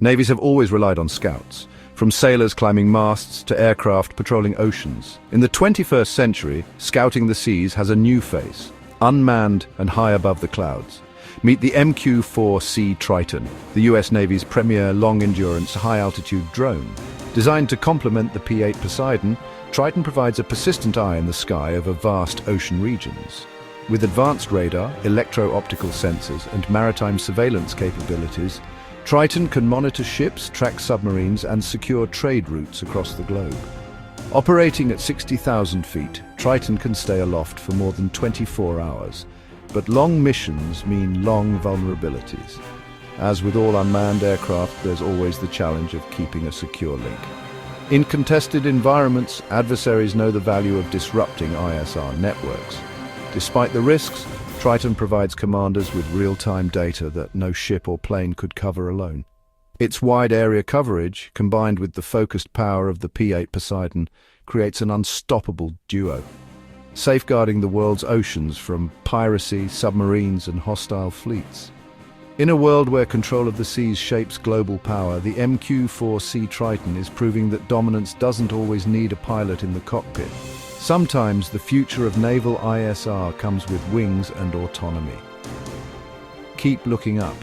Navies have always relied on scouts, from sailors climbing masts to aircraft patrolling oceans. In the 21st century, scouting the seas has a new face, unmanned and high above the clouds. Meet the MQ-4C Triton, the US Navy's premier long-endurance, high-altitude drone. Designed to complement the P-8 Poseidon, Triton provides a persistent eye in the sky over vast ocean regions. With advanced radar, electro-optical sensors, and maritime surveillance capabilities, Triton can monitor ships, track submarines, and secure trade routes across the globe. Operating at 60,000 feet, Triton can stay aloft for more than 24 hours. But long missions mean long vulnerabilities. As with all unmanned aircraft, there's always the challenge of keeping a secure link. In contested environments, adversaries know the value of disrupting ISR networks. Despite the risks, Triton provides commanders with real-time data that no ship or plane could cover alone. Its wide area coverage, combined with the focused power of the P-8 Poseidon, creates an unstoppable duo, safeguarding the world's oceans from piracy, submarines, and hostile fleets. In a world where control of the seas shapes global power, the MQ-4C Triton is proving that dominance doesn't always need a pilot in the cockpit. Sometimes the future of naval ISR comes with wings and autonomy. Keep looking up.